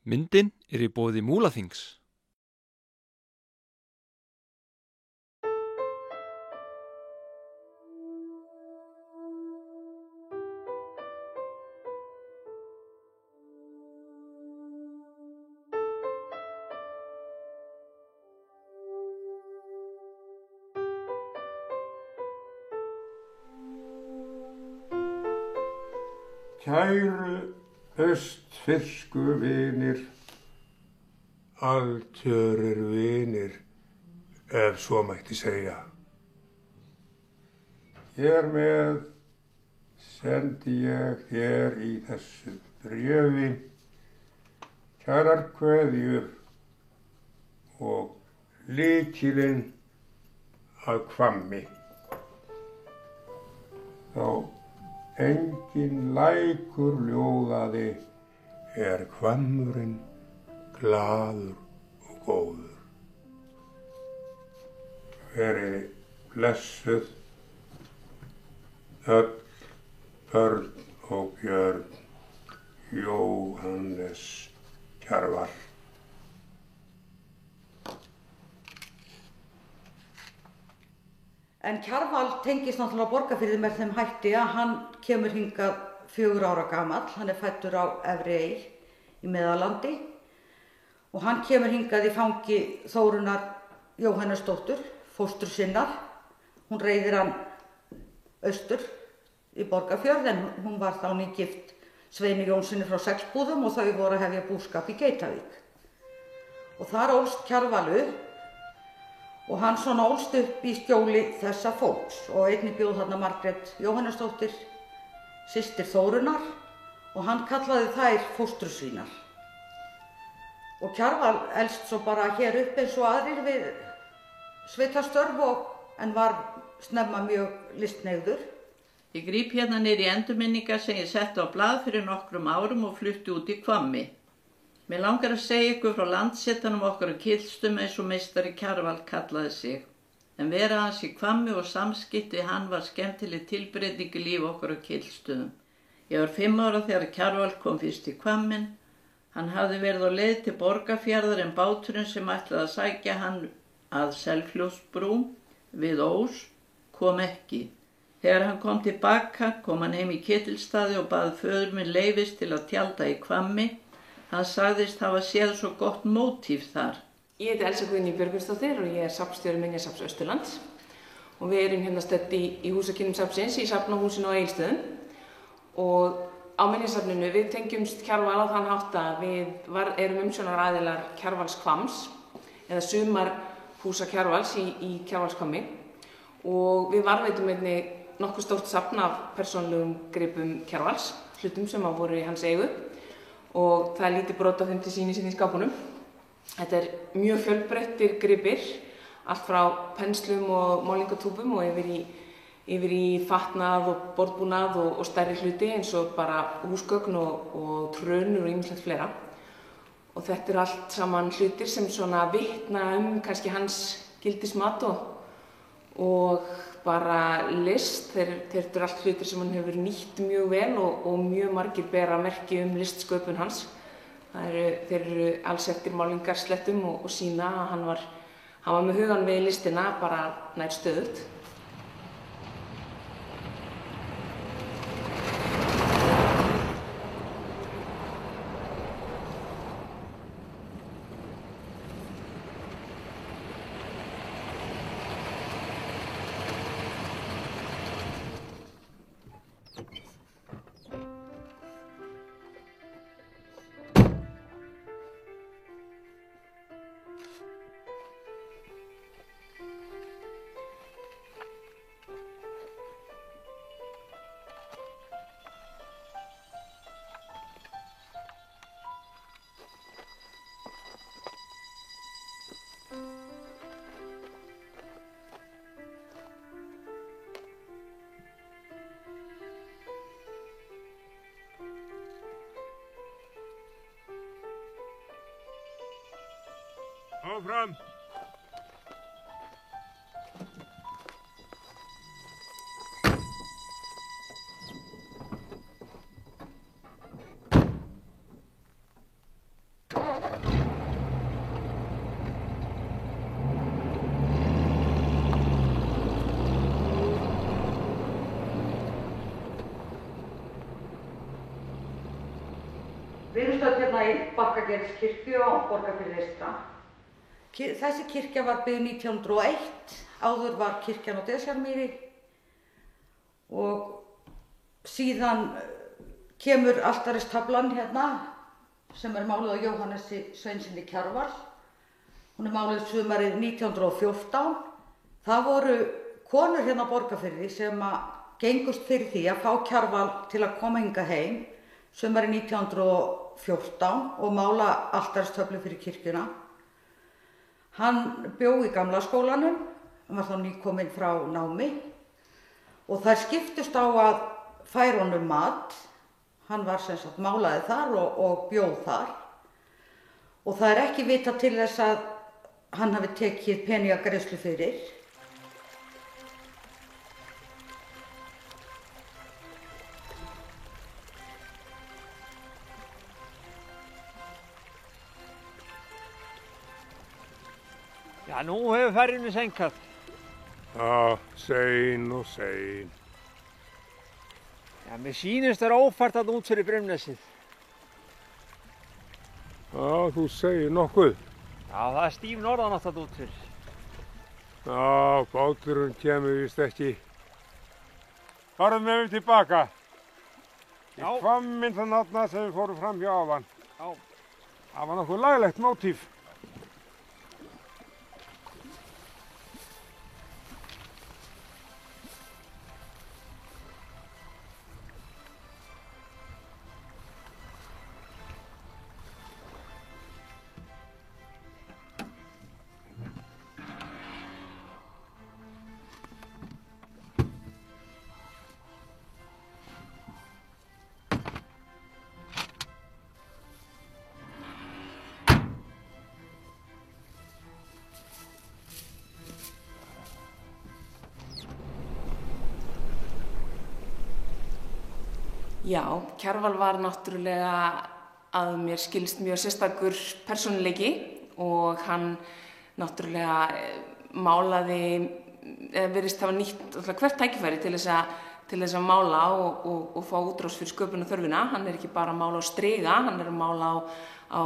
Myndin í boði Múlaþings. Kæru austfirsku vinir, altörir vinir, ef svo mætti segja. Hér með sendi ég þér í þessu bréfi kærar kveðjur og lykilinn að Hvammi. Þá enginn lækur ljóðaði Hvammurinn glaður og góður. Verið blessuð öll börn og björn, Jóhannes Kjarval. En Kjarval tengist náttúrulega Borgarfirði með þeim hætti að hann kemur hingað 4 ára gamall. Hann fæddur á Efri Ey í Meðallandi og hann kemur hingað í fangi Þórunnar Jóhannesdóttur, fóstur sinnar. Hún reiðir hann austur í Borgarfjörð en hún var þá nýgift Sveini Jónssoni frá Sexbúðum og þau voru að hefja búskap í Geitavík. Og þar ólst Kjarval upp. Og hann svona ólst upp í skjóli þessa fólks og einnig bjó þarna Margrét Jóhannesdóttir, systir Þórunnar og hann kallaði þær fóstur sínar. Og Kjarval elst svo bara hér upp eins og aðrir við sveitarstörf en var snemma mjög listneigður. Ég gríp hérna niður í endurminningar sem ég setti á blað fyrir nokkrum árum og flutti út í Hvammi. Mér langar að segja ykkur frá landsetanum okkar á Kylstum eins og meistari Kjarval kallaði sig. En vera hans í Hvammi og samskipti hann var skemmtileg tilbreyting í líf okkar á Kylstum. Ég var 5 ára þegar Kjarval kom fyrst í Hvammin. Hann hafði verið á leið til Borgarfjarðar en báturinn sem ætlaði að sækja hann að Selfljótsbrú við Ós kom ekki. Þegar hann kom tilbaka kom hann heim í Ketilsstaði og bað föður minn leyfis til að tjalda í Hvammi. Hann sagðist hafa séð svo gott mótíf þar. Ég heiti Elsa Guðný Björgvinsdóttir og ég safnstjóri Minjasafns Austurlands. Og við erum hérna stödd í húsakynnum safnsins í Safnahúsinu á Egilsstöðum. Og á Minjasafninu við tengjumst Kjarval á þann hátt að við erum umsjónaraðilar Kjarvals Hvamms eða sumarhúsa Kjarvals í Kjarvalshvammi. Og við varðveitum einnig nokkuð stórt safn af persónulegum gripum Kjarvals, hlutum sem voru í hans eigu. Og það er lítið brot af þeim til sýnis í skápunum. Þetta er mjög fjölbreyttir gripir, allt frá penslum og málingatúbum og yfir í fatnað og borðbúnað og stærri hluti eins og bara húsgögn og trönur og ýmislegt fleira. Og þetta eru allt saman hlutir sem svona vitna kannski hans gildismat og bara list. Þetta eru allt hlutir sem hann hefur nýtt mjög vel og mjög margir bera merki listsköpun hans. Þeir eru alls eftir málingarslettum og sýna að hann var með hugann við listina bara nær stöðugt. Áfram! stödd hérna í Bakkagerðskirkju á Borgarfirði eystra. Þessi kirkja var byggð 1901, áður var kirkjan á Desjarmýri og síðan kemur altaristaflan hérna sem er máluð á Jóhannesi Sveinssyni Kjarval. Hún er máluð sumarið 1914. Það voru konur hérna á Borgarfirði sem gengust fyrir því að fá Kjarval til að koma hingað heim sumarið 1914 og mála altaristöflu fyrir kirkjuna. Hann bjó í gamla skólanum, hann var þá nýkominn frá námi og þær skiptust á að færa honum mat. Hann var sem sagt málaði þar og bjóð þar og það er ekki vitað til þess að hann hafi tekið peningagreiðslu fyrir. Já, nú hefur ferðinni seinkað. Já, sein og sein. Já, mér sýnist þér ófært að út fyrir Brimnesið. Já, þú segir nokkuð. Já, það er stíf norðanátt að út fyrir. Já, báturinn kemur víst ekki. Farðum við tilbaka. Í hvamminn þann þarna sem við fórum fram hjá áðan. Já. Það var nokkuð laglegt mótíf. Já, Kjarval var náttúrulega að mér skilst mjög sérstakur persónuleiki og hann náttúrulega málaði, virðist hafa nýtt hvert tækifæri til þess að mála og fá útrás fyrir sköpunarþörfina. Hann er ekki bara að mála á striga, hann er að mála á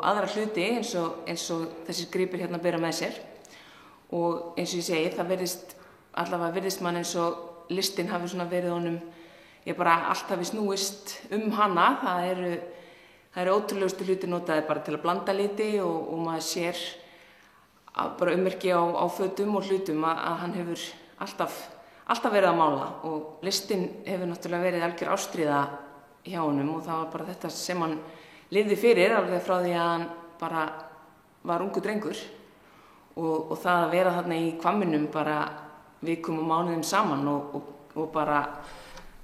aðra hluti eins og þessir gripir hérna bera með sér. Og eins og ég segi, það virðist mann eins og listin hafi svona verið honum, ég bara allt hafi snúist hana. Það eru ótrúlegustu hluti notaði bara til að blanda liti og maður sér bara ummerki á fötum og hlutum að hann hefur alltaf verið að mála og listin hefur náttúrulega verið algjör ástríða hjá honum og það var bara þetta sem hann lifði fyrir alveg frá því að hann bara var ungur drengur og það að vera þarna í Hvamminum bara vikum og mánuðum saman og bara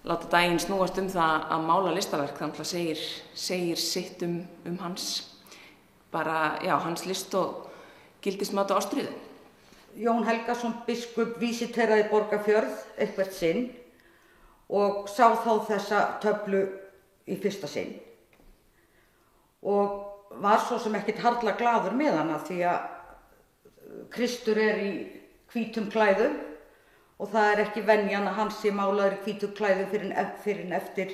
láta daginn snúast það að mála listaverk, þannig að segir sitt hans, bara, já, hans list og gildismat og ástríðu. Jón Helgason biskup vísiteraði Borgarfjörð eitthvert sinn og sá þá þessa töflu í fyrsta sinn og var svo sem ekkert harla glaður með hana því að Kristur er í hvítum klæðum og það er ekki venjan að hann sé málaður í hvítum klæðum fyrr en eftir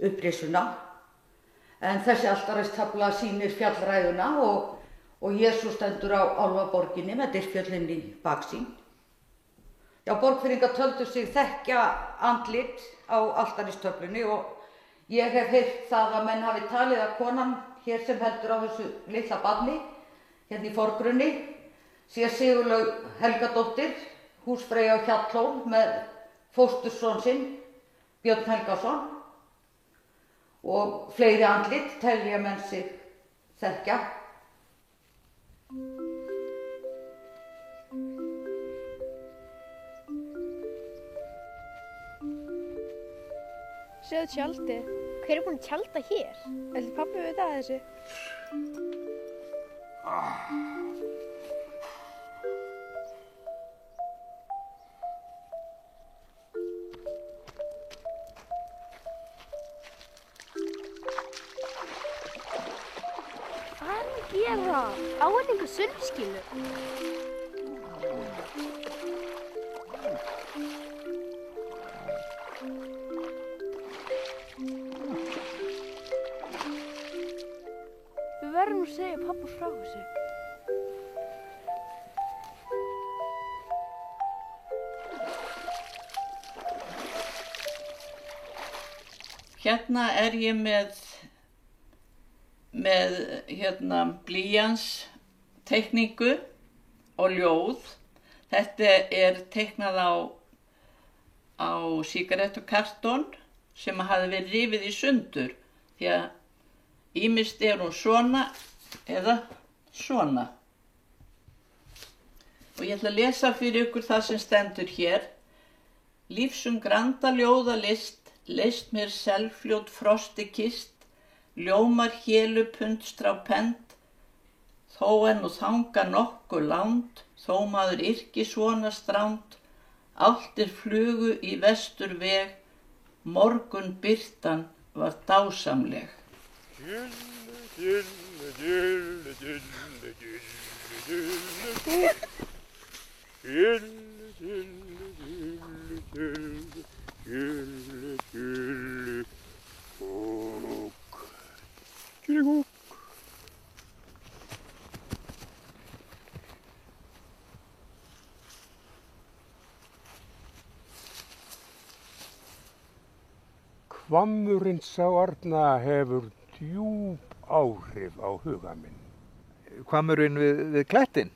upprisuna. En þessi altaristafla sýnir fjallræðuna og Jesús stendur á Álfaborginni með Dyrfjöllin í baksýn. Já, Borgfirðingar töldu sig þekkja andlit á altaristöflunni og ég hef heyrt það að menn hafi talið að konan hér sem heldur á þessu litla barni, hérna í forgrunni, sé Sigurlaug Helgadóttir, húsfreyja á Hjallhól með fósturson sinn, Björn Helgason og fleiri andlit telja menn sig þekkja. Sjáðu tjaldið. Hver er búinn að tjalda hér? Ætli pabbi vita að þessu? Hvað er hann að gera? Á hann einhver sundskýlu? verðum að segja pappa frá þessu. Hérna ég með blýans teikningu og ljóð. Þetta teiknað á sígarettukartón sem hafði verið rifið í sundur, því að ýmist hún svona eða svona. Og ég ætla að lesa fyrir ykkur það sem stendur hér. Lífsum granda ljóðalist, leist mér selfljót frosti kist, ljómar hélu pundstrá pend, þó nú þanga nokku lánt, þó maður yrki svona stránt, áltir flugu í vestur veg, morgun birtan var dásamleg. Hvammurinn sá Arna hefur djúp áhrif á huga minn. Hvammurinn við klettinn,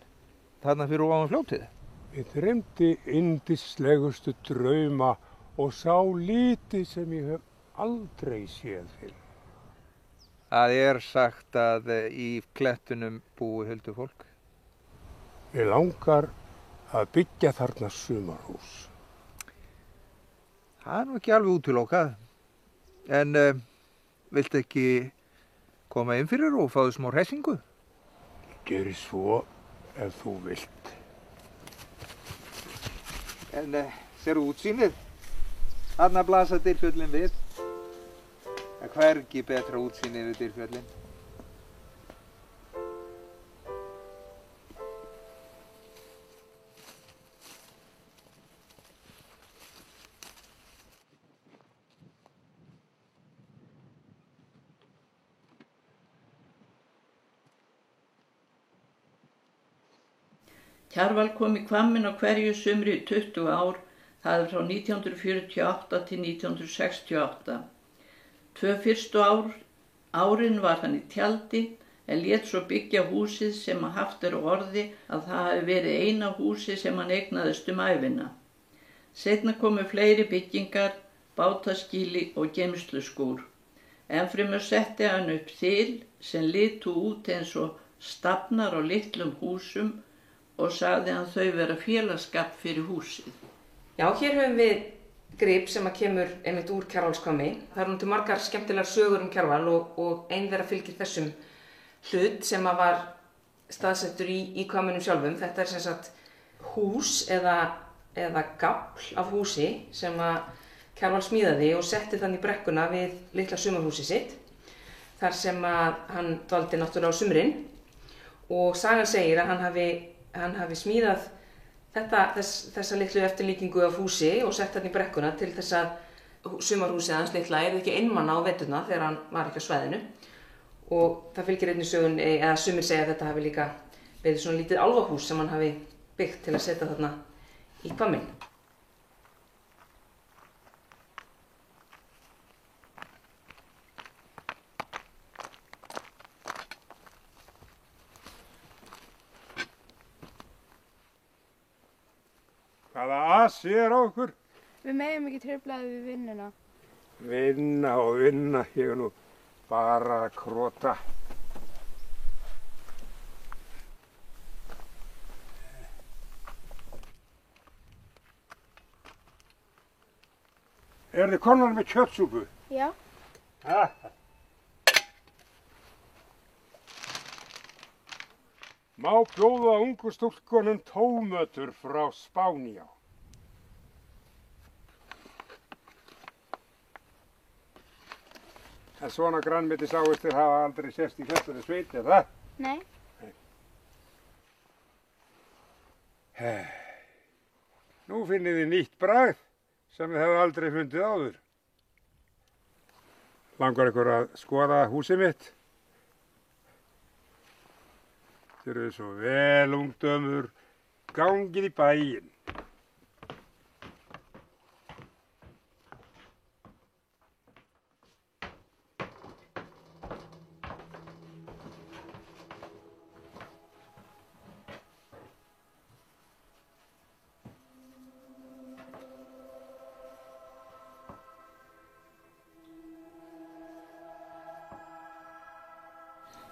þarna fyrir ofan fljótið. Ég dreymdi yndislegustu drauma og sá liti sem ég hef aldrei séð fyrr. Það sagt að í klettunum búi huldufólk. Mig langar að byggja þarna sumarhús. Það nú ekki alveg útilokað. En viltu ekki koma inn fyrir og fá þau smá hressingu? Gjörðu svo ef þú vilt. En sérðu útsýnið? Þarna blasa Dyrfjöllin við. Það hvergi betra útsýnið við Dyrfjöllin. Kjarval kom í Hvamminn á hverju sumri í 20 ár, það frá 1948 til 1968. 2 fyrstu árin var hann í tjaldi en lét svo byggja húsið sem haft orði að það hafi verið eina húsið sem hann eignaðist ævina. Seinna komu fleiri byggingar, bátaskýli og geymsluskúr. Ennfremur setti hann upp þil sem litu út eins og stafnar á litlum húsum og sagði hann þau vera félagsskap fyrir húsið. Já, hér höfum við grip sem kemur einmitt úr Kjarvalshvammi. Það nú til margar skemmtilegar sögur Kjarval og ein þeirra fylgir þessum hlut sem var staðsettur í hvamminum sjálfum. Þetta sem sagt hús eða gafl af húsi sem Kjarval smíðaði og setti þannig í brekkuna við litla sumarhúsið sitt, þar sem hann dvaldi náttúrulega á sumrin. Og sagan segir að hann hafi smíðað þessa litlu eftirlíkingu af húsi og sett hann í brekkuna til þess að sumarhúsið hans litla ekki einmana á veturna þegar hann var ekki á svæðinu. Og það fylgir einnig sögunni, eða sumir segja að þetta hafi líka verið svona lítið álfahús sem hann hafi byggt til að setja þarna í Hvamminn. Hvaða asi á okkur? Við megum ekki truflaði við vinnuna. Vinna og vinna, ég nú bara að krota. Þið komnar með kjötsúpu? Já. Má bjóða ungu stúlkunum tómötur frá Spánjá. En svona grænmetis ávistir hafa aldrei sést í þessari sveit, er það? Nei. Nú finnið þið nýtt bragð sem þið hefðu aldrei fundið áður. Langar ykkur að skoða húsið mitt? Gjörðu svo vel, ungdömur. Gangið í bæinn.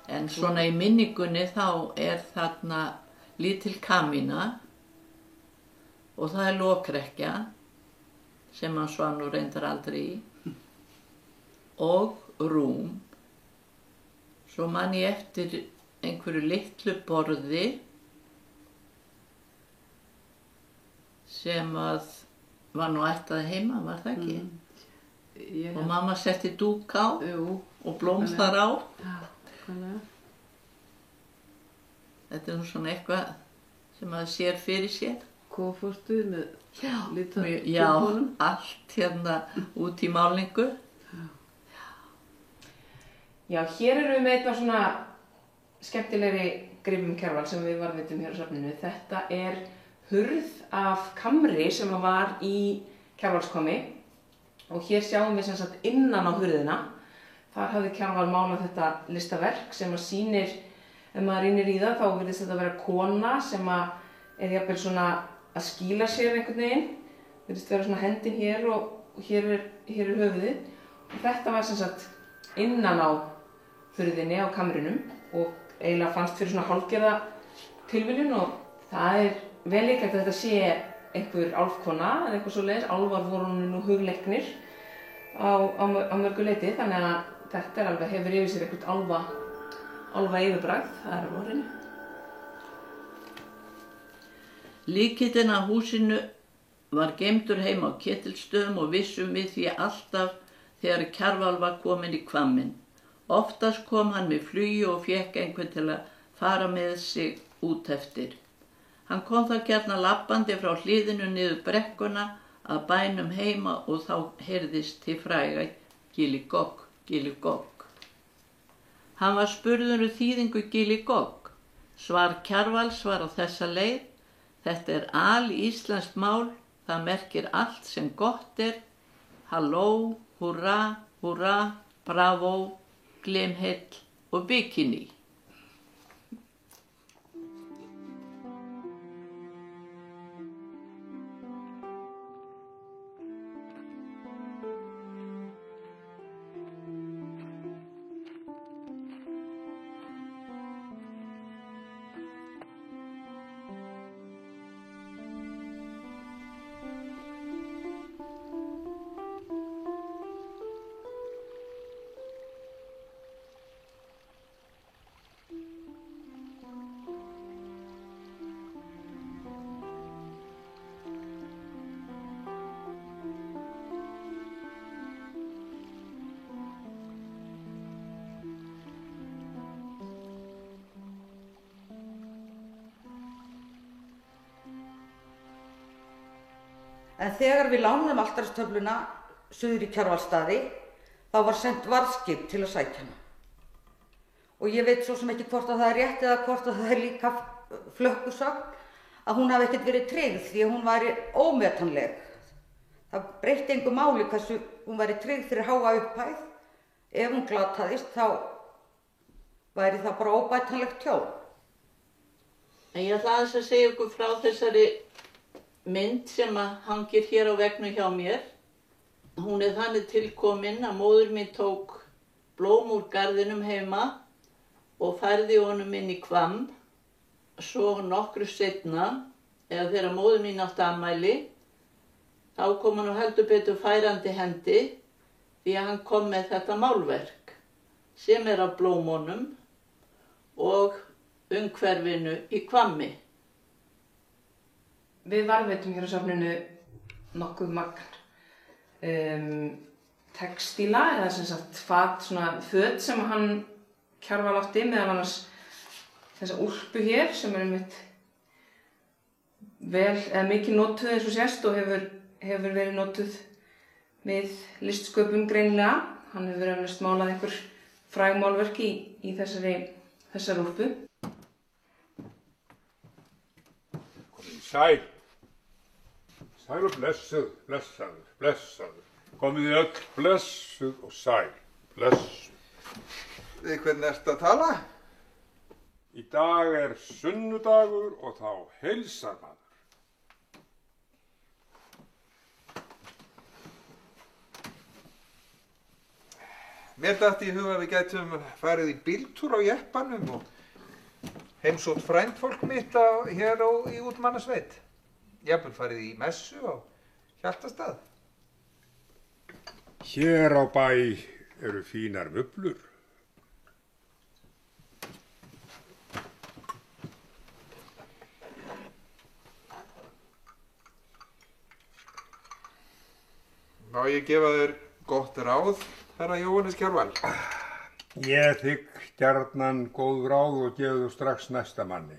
En svona í minningunni þá þarna lítil kamína og það lokrekkja sem hann svaf nú reyndar aldrei í og rúm. Svo man ég eftir einhverju litlu borði sem að var nú ættað heima, var það ekki? Og mamma setti dúk á og blóm þar á. Þetta nú svona eitthvað sem maður sér fyrir sér. Koffortið með lita Já, allt hérna út í málningu. Já, hér erum við með eitthvað svona skemmtilegri gripum Kjarval sem við varðveitum hér á safninu. Þetta er hurð af kamri sem var í Kjarvalskvammi og hér sjáum við sem sagt innan á hurðina. Þar hafði Kjarval málað þetta listaverk sem að sýnir, ef maður rýnir í það, þá virðist þetta vera kona sem að jafnvel svona að skýla sér einhvern veginn. Virðist vera svona hendin hér og hér er höfuðið. Og þetta var sem sagt innan á hurðinni á kamrinum og eiginlega fannst fyrir svona hálfgerða tilviljun og það er vel líklegt að þetta sé einhver álfkona eða eitthvað svoleiðis. Álfar voru nú hugleiknir á mörgu leyti, þannig að þetta er alveg hefur yfir sér eitthvað álfa yfirbragð, það er á vorinu. Lykillinn að húsinu var geymdur heima á Ketilsstöðum og vissum við því alltaf þegar Kjarval var kominn í Hvamminn. Oftast kom hann með flugi og fékk einhvern til að fara með sig út eftir. Hann kom þá gjarnan labbandi frá hlíðinu niður brekkuna að bænum heima og þá heyrðist til fræga Gilligogg, Gilligogg. Hann var spurður þýðingu Gilligogg. Svar Kjarvals var á þessa leið: þetta er alíslenskt mál, það merkir allt sem gott er. Halló, húrra, húrra, bravo, glimheill og bikini. En þegar við lánuðum altaristöfluna suður í Kjarvalsstaði, þá var sent varðskip til að sækja hana. Og ég veit svo sem ekki hvort að það er rétt eða hvort að það er líka flökkusögn að hún hafi ekkert verið tryggð því að hún væri ómetanleg. Það breytti engu máli hversu hún væri tryggð fyrir háa upphæð. Ef hún glataðist þá væri það bara óbætanlegt tjón. En ég ætla aðeins að segja ykkur frá þessari mynd sem hangir hér á veggnum hjá mér. Hún er þannig tilkomin að móðir mín tók blóm úr garðinum heima og færði honum inn í Hvamm. Svo nokkru seinna, eða þegar móðir mín átti afmæli, þá kom hann heldur betur færandi hendi því að hann kom með þetta málverk sem er af blómunum og umhverfinu í Hvammi. Við varðveitum hér á safninu nokkuð magn textíla eða sem sagt föt sem hann Kjarval átti, meðal annars þessa úlpu hér sem er einmitt vel eða mikið notuð eins og sést og hefur verið notuð við listsköpun greinilega. Hann hefur verið málað einhver fræg málverk í þessari úlpu. Sæl. Sæl og blessuð, blessaður, blessaður. Komið þið öll blessuð og sæl, blessuð. Við hvern ertu að tala? Í dag er sunnudagur og þá heilsar maður. Mér datt í huga að við gætum farið í bíltúr á jeppanum og heimsótt frændfólk mitt hér í Útmannasveit. Jafnvel farið í messu á Hjaltastað. Hér á bæ eru fínar mublur. Má ég gefa þér gott ráð, herra Jóhannes Kjarval? Ég þigg gjarnan góð ráð og gefðu strax næsta manni.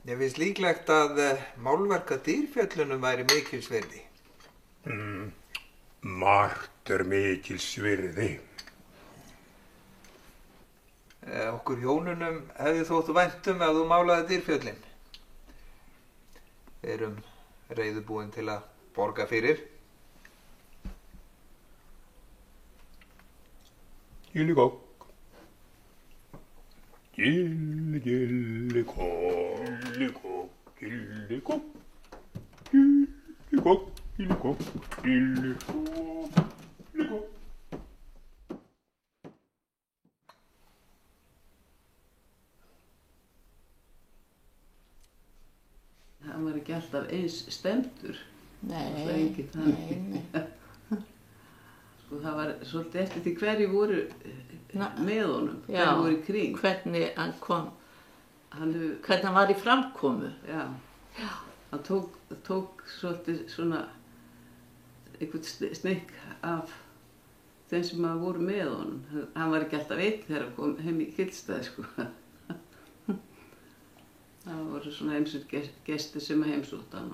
Ég finnst líklegt að málverk af Dýrfjöllunum væri mikilsvirði. Margt er mikilsvirði. Okkur hjónunum hefði þótt væntum að þú málaði Dýrfjöllin. Við erum reiðubúin til að borga fyrir. Gilligokk. Gilligokk. Gilligokk. Gilligokk. Gilligokk. Gilligokk. Gilligokk. Gilligokk. Hann var ekki alltaf eins stemdur. Nei. Sko það var svolítið eftir því hverju voru með honum, hverju voru í kring. Hvernig hann kom, hvernig hann var í framkomu. Já. Hann tók svolítið svona einhvern snykk af þeim sem voru með honum. Hann var ekki alltaf einn þegar hann kom heim í Gilsstaði, sko. Það voru svona heimsótt gestir sem heimsótt hann.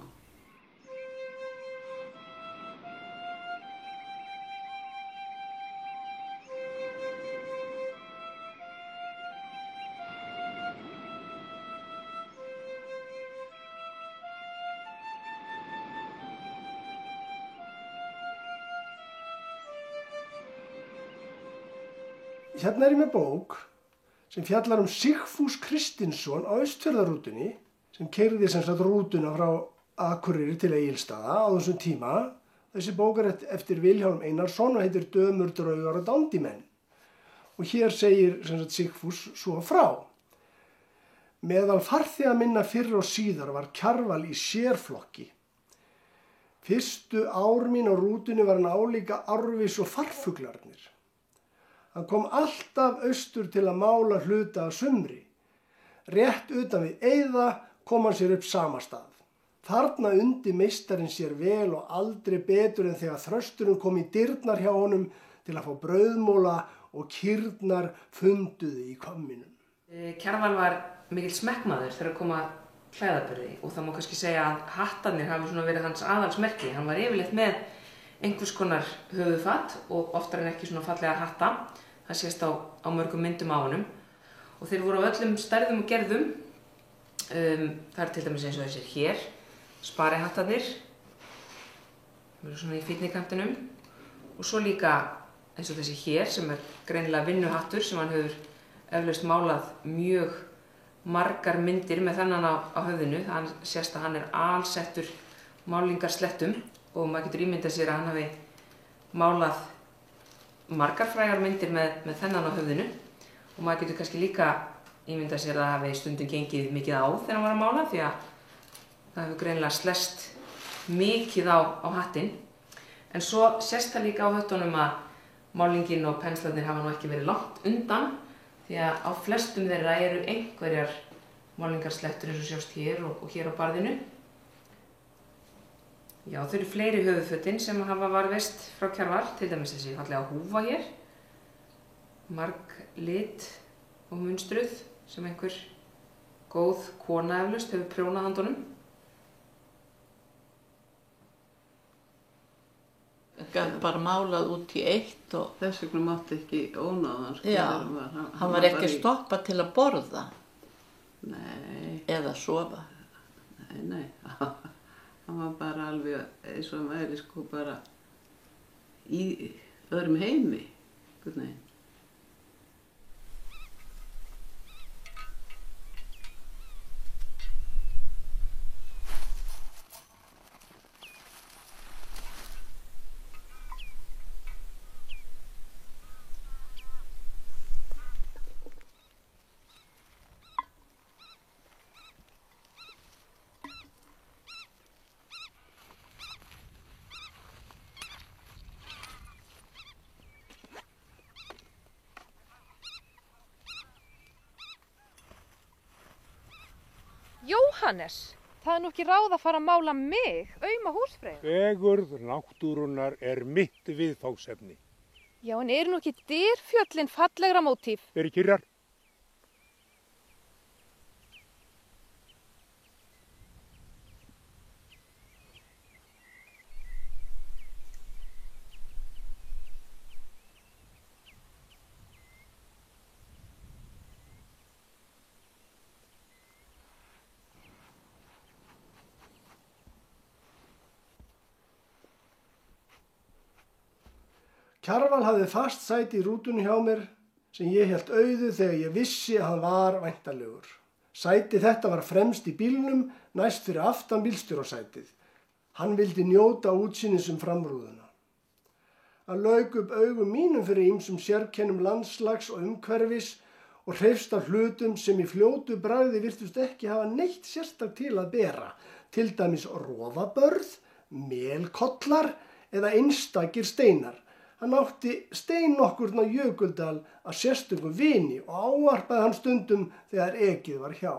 Hérna er ég með bók sem fjallar Sigfús Kristinsson á Austfjarðarrútunni sem keyrði sem sagt rútuna frá Akureyri til Egilsstaða á þessum tíma. Þessi bók er eftir Vilhjálm Einarsson og heitir Dömur, draugar og dandimenn. Og hér segir sem sagt Sigfús svo frá. Meðal farþega minna fyrr og síðar var Kjarval í sérflokki. Fyrstu ár mín á rútunni var hann álíka árvis og farfuglarnir. Hann kom alltaf austur til að mála hluta að sumri. Rétt utan við Eiða kom hann sér upp sama stað. Þarna undi meistarinn sér vel og aldrei betur en þegar þrösturinn kom í dyrnar hjá honum til að fá brauðmóla og kýrnar funduðu í hvamminum. Kjarval var mikill smekkmaður þegar kom að klæðaburði og það má kannski segja að hattarnir hafi svona verið hans aðalsmerki. Hann var yfirleitt með einhvers konar höfuðfatt og oftar en ekki svona fallega hatta. Það sést á mörgum myndum á honum. Og þeir voru á öllum stærðum og gerðum. Það er til dæmis eins og þessir hér, sparihattarnir. Það eru svona í fínnikantinum. Og svo líka eins og þessi hér sem er greinilega vinnuhattur sem hann hefur eflaust málað mjög margar myndir með þennan á höfðinu. Það sést að hann er alsettur málingarslettum. Og maður getur ímyndað sér að hann hafi málað margar frægar myndir með þennan á höfðinu og maður getur kannski líka ímyndað sér að það hafi stundum gengið mikið á þegar hann var að mála því að það hefur greinilega slest mikið á hattinn. En svo sést það líka á höttunum að málingin og penslarnir hafa nú ekki verið langt undan því að á flestum þeirra eru einhverjar málingarslettur eins og sjást hér og hér á barðinu. Já, þau eru fleiri höfuðfötin sem hafa varðveist frá Kjarval, til dæmis þessi fallega húfa hér, marg lit og munstruð sem einhver góð kona eflaust hefur prjónað handunum. gat bara málað út í eitt og Þess vegna mátti ekki ónáðan, sko. já, hann var ekki stoppað til að borða Nei, eða sofa. nei, hann var bara alveg eins og hann væri, sko, bara í öðrum heimi, einhvern veginn. Jóhannes, það er nú ekki ráð að fara að mála mig, auma húsfreyju. Fegurð náttúrunnar er mitt viðfangsefni. Já, en eru nú ekki dyrfjöllin fallegra mótíf? Eru kyrrar? Kjarval hafði fast sæti í rútunni hjá mér sem ég hélt auðu þegar ég vissi að hann var væntanlegur. Sæti þetta var fremst í bílnum, næst fyrir aftan bílstjórasætið. Hann vildi njóta útsýnis framrúðuna. Hann lauk upp augum mínum fyrir ýmsum sérkennum landslags og umhverfis og hreifst af hlutum sem í fljótu bragði virtust ekki hafa neitt sérstak til að bera, til dæmis rofabörð, melkollar eða einstakir steinar. Hann átti stein nokkurn á Jökuldal að sérstökum vini og ávarpaði hann stundum þegar ekið var hjá.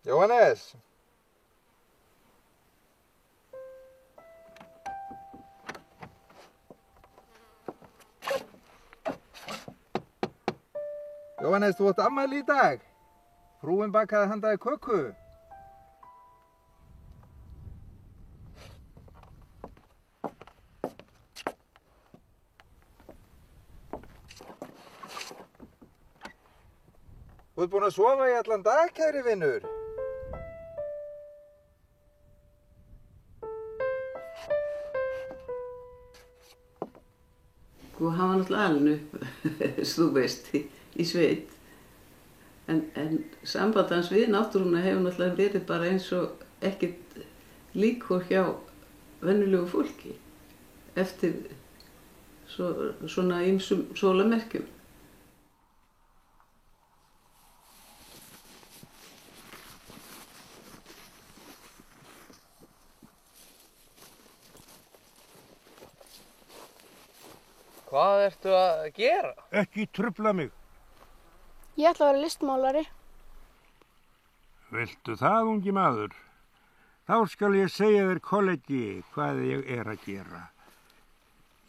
Jóhannes. Jóhannes, þú átt afmæli í dag. Frúin bakaði handa þér köku. Þú ert búin að sofa í allan dag, kæri vinur. Og hann var náttúrulega alin upp, þú veist, í sveit. En samband hans við náttúruna hefur náttúrulega verið bara eins og ekkert líkur hjá venjulegu fólki eftir svona ýmsum sólarmerkjum. Hvað ertu að gera? Ekki trufla mig. Ég ætla að vera listmálari. Viltu það, ungi maður? Þá skal ég segja þér, kollegi, hvað ég er að gera.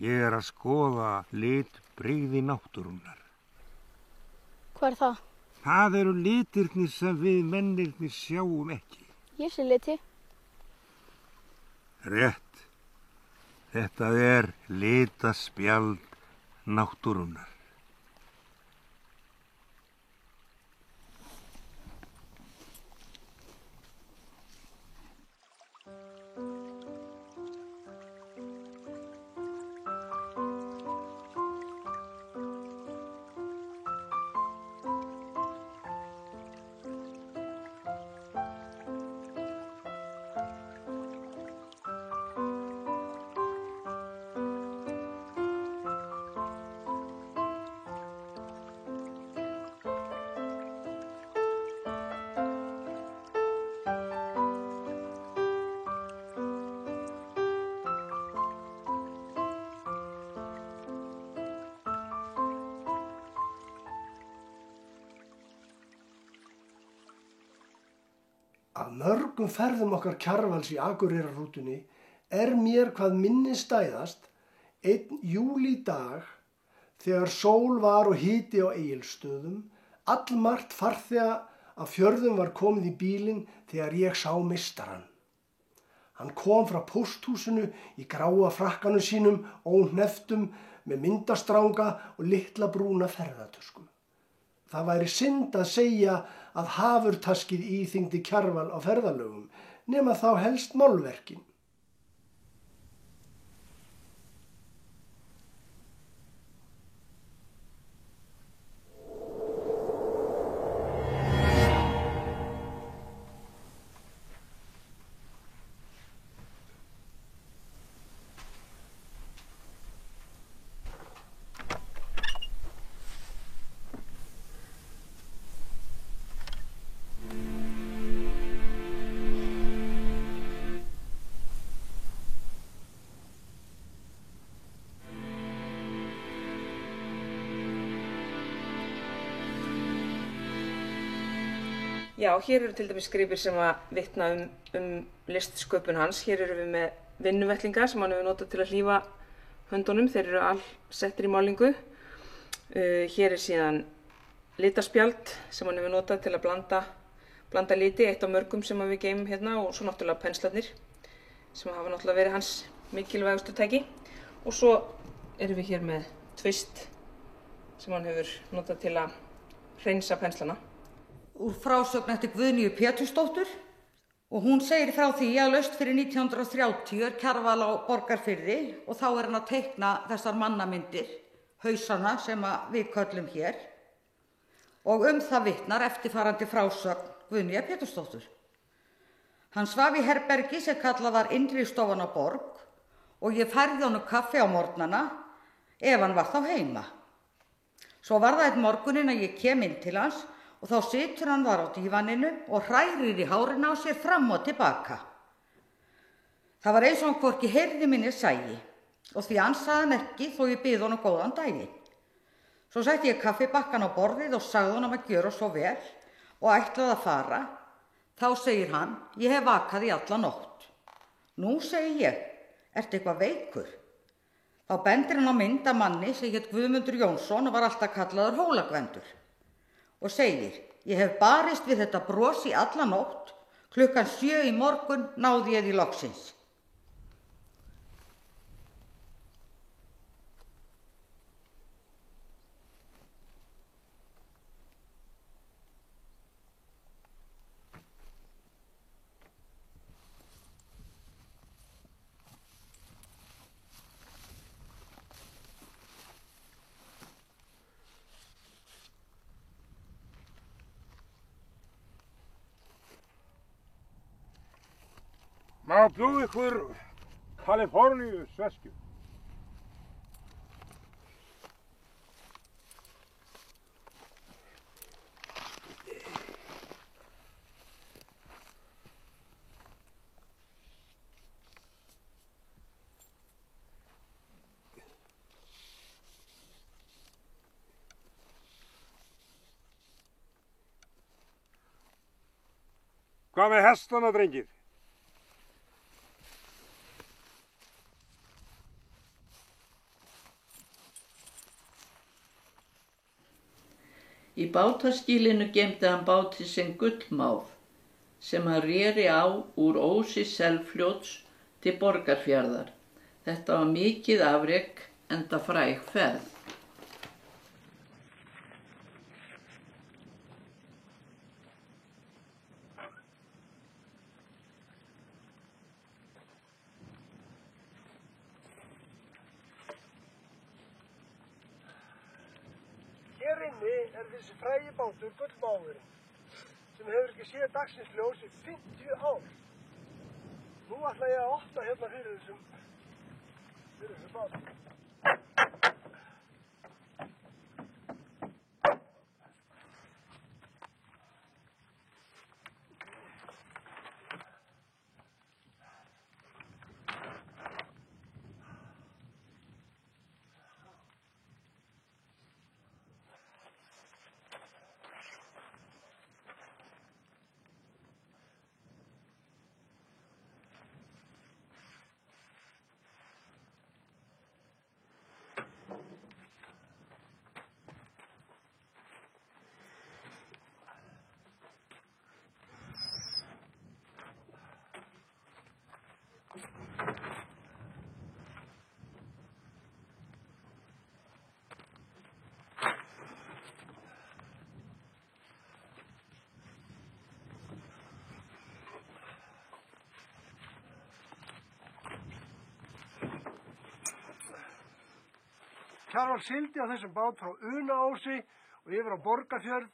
Ég er að skoða litbrigði náttúrunnar. Hvað er það? Það eru litirnir sem við mennirnir sjáum ekki. Ég sé liti. Rétt. Þetta er litaspjald náttúrunnar. Af mörgum ferðum okkar Kjarvals í Akureyrarrútunni er mér hvað minni stæðast Einn júlídag, þegar sól var og hiti á Egilsstöðum, allmargt farþega af fjörðum var komið í bílinn þegar ég sá meistarann. Hann kom frá pósthúsinu í gráa frakkanum sínum, óhneftum, með myndastranga og litla brúna ferðatösku. Það væri synd að segja að hafurtaskið íþyngdi Kjarval á ferðalögum, nema þá helst málverkin. Já, hér eru til dæmis gripir sem að vitna listsköpun hans. Hér eru við með vinnuvettlinga sem hann hefur notað til að hlífa höndunum. Þeir eru all settir í málingu. Hér er síðan litaspjald sem hann hefur notað til að blanda liti, eitt af mörgum sem við geymum hérna, og svo náttúrulega penslarnir sem hafa náttúrulega verið hans mikilvægustu tæki. Og svo erum við hér með tvist sem hann hefur notað til að hreinsa penslana. Úr frásögn eftir Guðnýju Pétursdóttur og hún segir frá því að laust fyrir 1930 er Kjarval á Borgarfirði og þá er hann að teikna þessar mannamyndir, hausana sem við köllum hér, og það vitnar eftirfarandi frásögn Guðnýju Pétursdóttur. Hann svaf í herbergi sem kallað var innri stofan á Borg og ég færði honum kaffi á morgnana ef hann var þá heima. Svo var það einn morguninn að ég kem inn til hans og þá situr hann þar á dívaninu og hrærir í hárinu á sér fram og tilbaka. Það var eins og hann hvorki heyrði minni sæi og því ansaði hann ekki þó ég bið honum góðan daginn. Svo setti ég kaffibakkan á borðið og sagði honum að gjöra svo vel og ætlaði að fara. Þá segir hann, ég hef vakað í alla nótt. Nú segi ég, ertu eitthvað veikur? Þá bendir hann á mynd af manni sem hét Guðmundur Jónsson og var alltaf kallaður Hólagvendur. Og segir, ég hef barist við þetta bros í alla nótt, klukkan 7 í morgun náði ég því loksins. Má bjóða ykkur Kaliforníu sveskju. Hvað með hestana, drengir? Í bátaskýlinu geymdi hann báti sinn Gullmáð sem hann réri á úr Ósi Selfljóts til Borgarfjarðar. Þetta var mikið afrek enda fræg ferð. Hér inni er þessi frægi bátur Gullmáðurinn sem hefur ekki séð dagsins ljós í 50 ár. Nú ætla ég að opna hérna fyrir þessum bátum. Kjarval sigldi á þessum bát frá Unaási og yfir á Borgarfjörð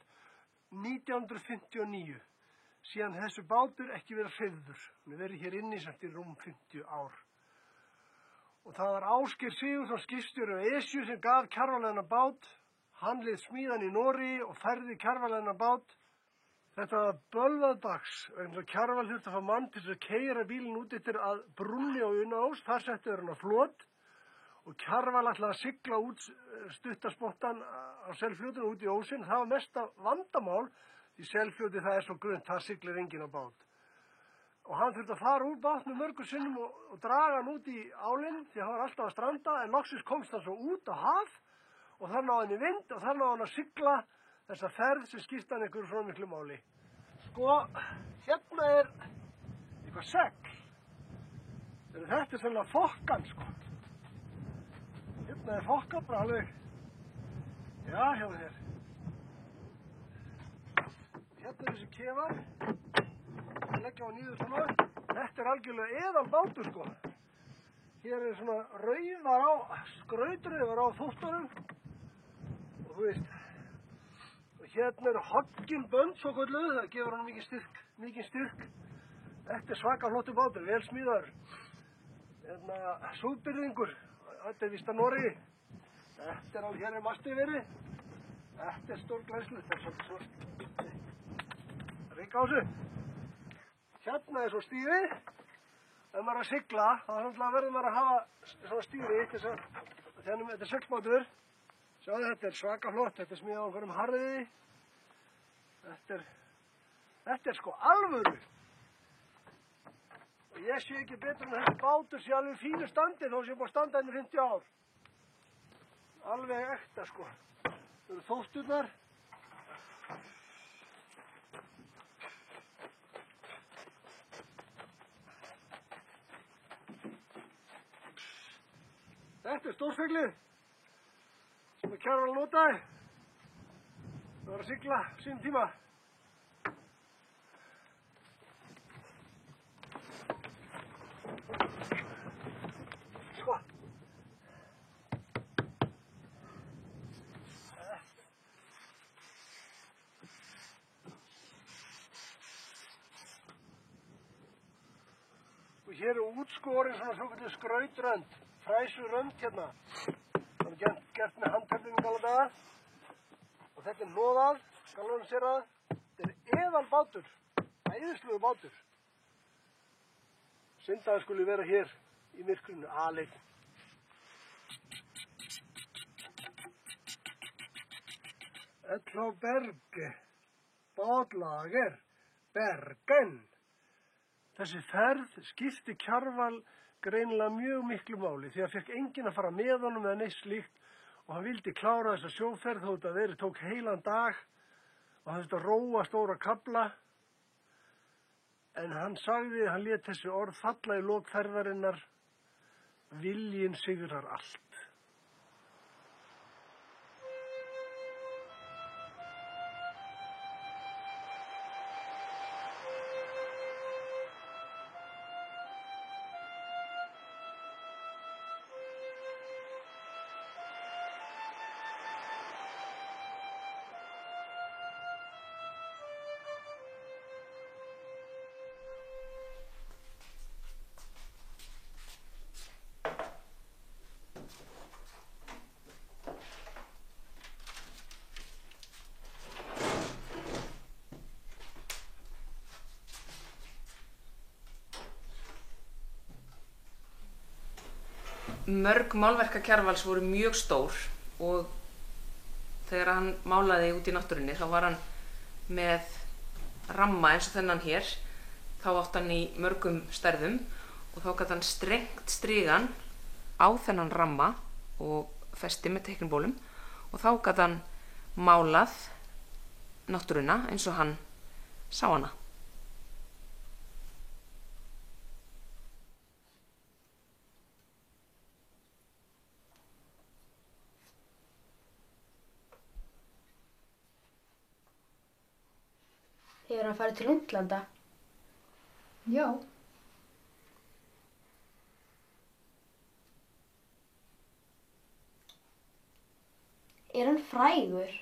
1959. Síðan þessu bátur ekki verið hreyfður. Við verið hér inni samt í rúm 50 ár. Og það var Ásgeir Sigurðsson skipstjóri á Esju sem gaf Kjarval þennan bát. Hann lét smíðan í Noregi og færði Kjarval þennan bát. Þetta var bölvaðdags, vegna að Kjarval þurfti að fá mann til að keyra bílinn út eftir að brúnni á Unaás. Þar settu þeir hann á flot og Kjarval ætlaði að sigla út stuttaspottan á Selfljótinu út í ósinn. Það var mesta vandamál, því Selfljóti það svo grunnt, það siglir enginn á bát. Og hann þurfti að fara úr bátnum mörgum sinnum og draga hann út í álinn, því hann var alltaf að stranda, en loksins komst hann svo út á haf og þar náði hann í vind og þar náði hann að sigla þessa ferð sem skipti hann einhverju svona miklu máli. Sko, hérna er eitthvað segl. Þetta er sannlega fokkan, sko. Hérna er fokkan bara alveg. Já, hérna hér. Hérna er þessi kefar. Það leggja á nýður svona. Þetta er algjörlega eðal bátur, sko. Hér er svona skrautrauðar á þóttunum. Og þú veist. Og hérna eru hogginbönd svo kölluð. Það gefur hann mikið styrk. Þetta er svaka flottur bátur, vel smíðaður. Hérna, súðbyrðingur. Þetta er víst að Noregi. Þetta er alveg hérna mastið verið. Þetta er stór glæslu. Þetta er svolítið svo. Rík á þessu. Hérna er svo stýrið. Ef maður er að sigla, þá verður maður að hafa svona stýri til þess að þetta er seglbátur. Sjáðu, þetta er svaka flott. Þetta er smíðað á einhverjum harðiði. Þetta er sko alvöru. Og ég sé ekki betur en þessi bátur sé alveg fínu standi þó sé búið að standa henni 50 ár. Alveg ekta, sko. Það eru þótturnar. Þetta er stórseglið sem Kjarval notaði. Það var að sigla sín tíma. Sko. Og hér er útskorin svona svokölluð skrautrönd. Fræsurönd hérna. Það er gert með handteflingum gala daga. Og þetta er hnoðað, galvaniserað. Þetta er eðal bátur. Æðislegur bátur. Synd að það skuli vera hér í myrkrinu aleinn. Ellá Berge. Bátlager. Bergen. Þessi ferð skipti Kjarval greinilega mjög miklu máli því að fekk enginn að fara með honum eða neitt slíkt og hann vildi klára þessa sjóferð þó þetta verið tók heilan dag og hann þurfti að róa stóra kafla en hann lét þessi orð falla í lok ferðarinnar: viljinn sigrar allt. Mörg málverka Kjarvals voru mjög stór og þegar hann málaði út í náttúrunni þá var hann með ramma eins og þennan hér. Þá átt hann í mörgum stærðum og þá gat hann strengt strigan á þennan ramma og festi með teiknibólum og þá gat hann málað náttúruna eins og hann sá hana. Hefur hann farið til útlanda? Já. Er hann frægur?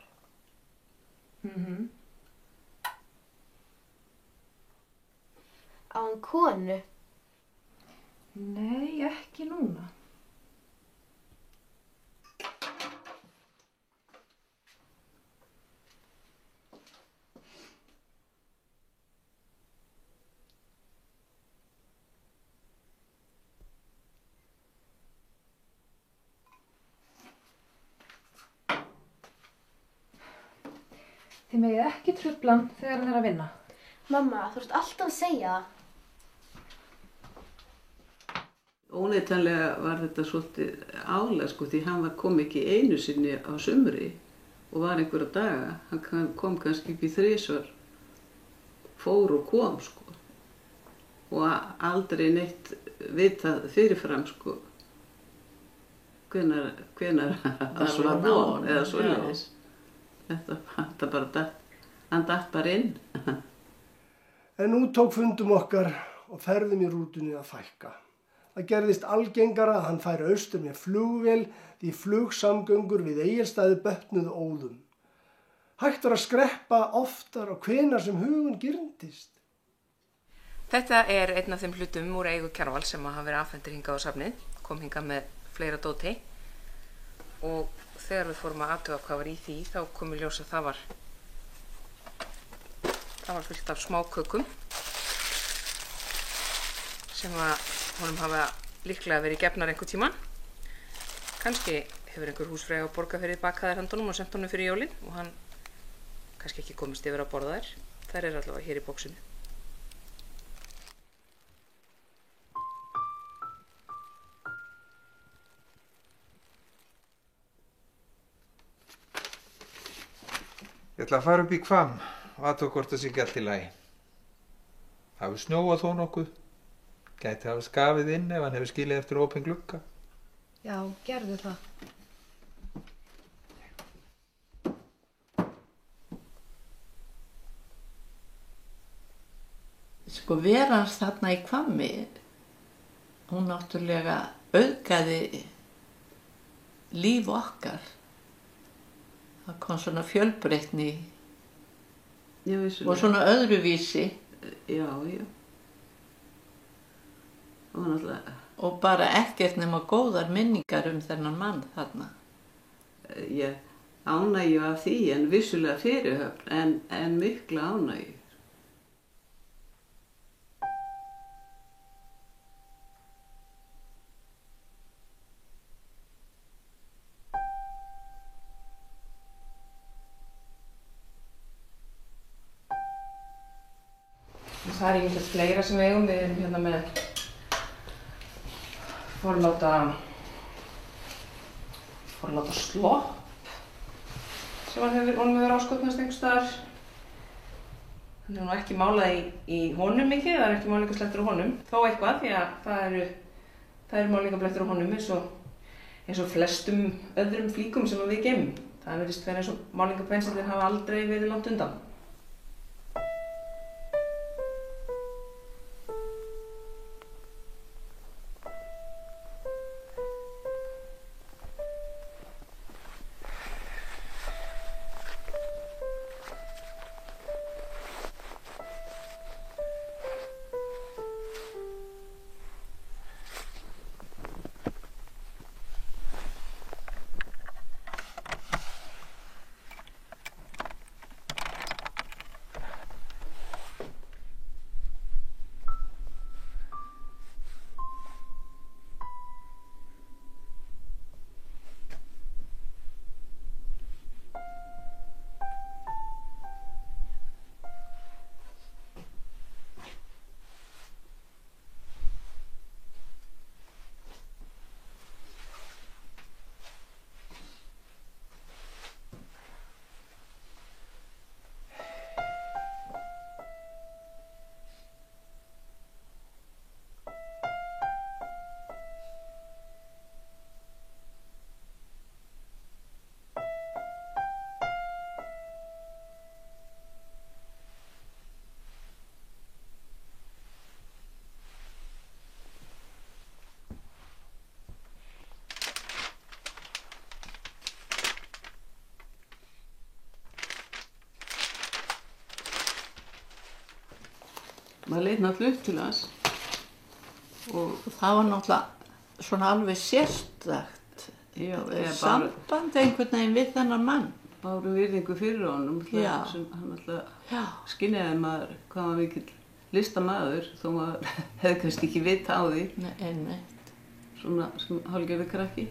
Á hann konu? Nei, ekki núna. Þið megið ekki trufla hann þegar hann er að vinna. Mamma, þú ert alltaf að segja það. Óneitanlega var þetta svolítið álag sko því hann kom ekki einu sinni á sumri og var einhverja daga. Hann kom kannski upp í 3 svar, fór og kom sko. Og aldrei neitt vitað fyrirfram sko hvenær það var von eða svoleiðis. Þetta bara datt, hann datt bara inn. En nú tók fundum okkar og ferðum í rútunni að fækka. Það gerðist algengara að hann færi austur með flugvél því flugsamgöngur við Egilsstaði bötnuðu óðum. Hægt var að skreppa oftar og hvenær sem hugun girndist. Þetta er einn af þeim hlutum úr eigu Kjarvals sem hafa verið afhentir hingað á safnið. Kom hingað með fleira dóti og þegar við fórum að athuga hvað var í því þá kom í ljós að það var fullt af smákökum sem honum hafa líklega verið gefnar einhver tíman. Kannski hefur einhver húsfreyja á Borgarfirði bakað þær handunum og sent honum fyrir jólin og hann kannski ekki komist yfir að borða þær. Þær eru allavega hér í bóksinu. Ég ætla að fara upp í Hvamm og athuga hvort það sé ekki allt í lagi. Hafi snjóað þó nokkuð. Gæti hafa skafið inn ef hann hefur skilið eftir opinn glugga. Já, gerðu það. Sko verans þarna í Hvammi, hún náttúrulega auðgaði líf okkar. Það kom svona fjölbreytni og svona öðruvísi. Já. Og bara ekkert nema góðar minningar þennan mann þarna. Ég ánægju af því en vissulega fyrirhöfn en mikla ánægju. Það er ýmislegt fleira sem við eigum. Við erum hérna með forláta slopp sem honum hefur áskotnast einhvers staðar. Hann er nú ekki málað í honum mikið, það er ekki málingarblettur á honum. Þó eitthvað því að það eru málingarblettur á honum eins og flestum öðrum flíkum sem við geymum. Það virðist vera eins og málingarbensillinn hafa aldrei verið langt undan. maður leit náttúrulega upp til hans. Og það var náttúrulega svona alveg sérstakt. Já, samband einhvern veginn við þennan mann. Báru virðingu fyrir honum, sem hann alltaf skynjaði maður hvað var mikill listamaður, þó maður hefði kannski ekki vita á því. Nei, einmitt. Svona sem hálfgerði krakki.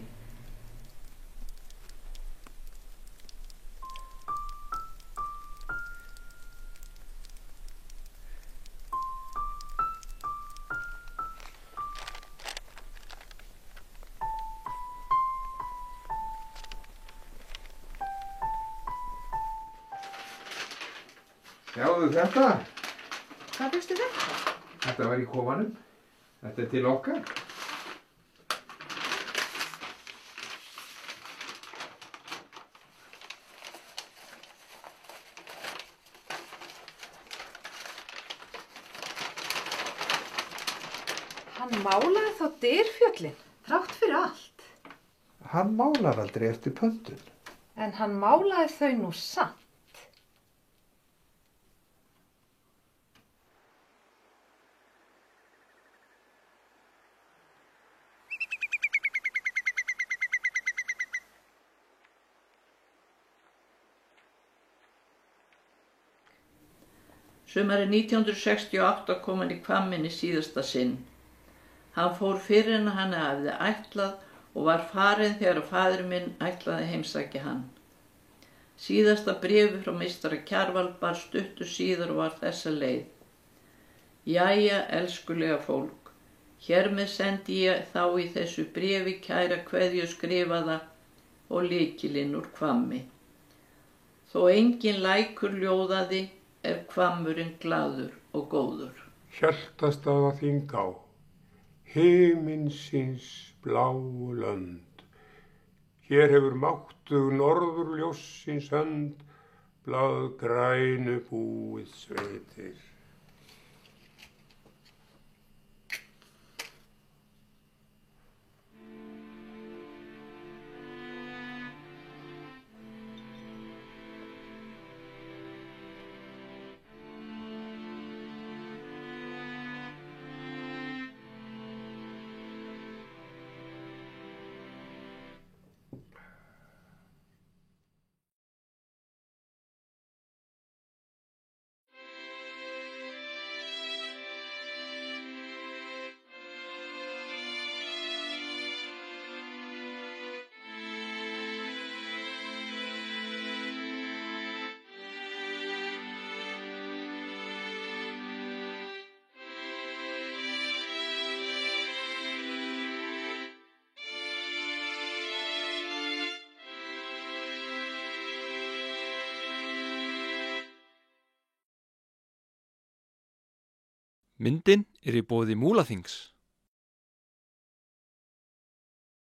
Sjáðu þetta? Hvað veistu þetta? Þetta var í kofanum. Þetta er til okkar. Hann málaði þá Dyrfjöllin, þrátt fyrir allt. Hann málar aldrei eftir pöntun. En hann málaði þau nú samt. Sumarið 1968 kom hann í Hvamminn í síðasta sinn. Hann fór fyrr en hann hafði ætlað og var farinn þegar faðir minn ætlaði heimsækja hann. Síðasta bréfi frá meistara Kjarval bar stuttu síðar og var þessa leið. Jæja, elskulega fólk, hér með sendi ég þá í þessu bréfi kæra kveðju skrifaða og lykilinn úr Hvammi. Þó engin lækur ljóðaði, er Hvammurinn glaður og góður. Hjaltastaða Þingá, himinsins bláu lönd. Hér hefur máttug norðurljóssins hönd, blaðgrænu búið sveitir. Myndin er í boði Múlaþings.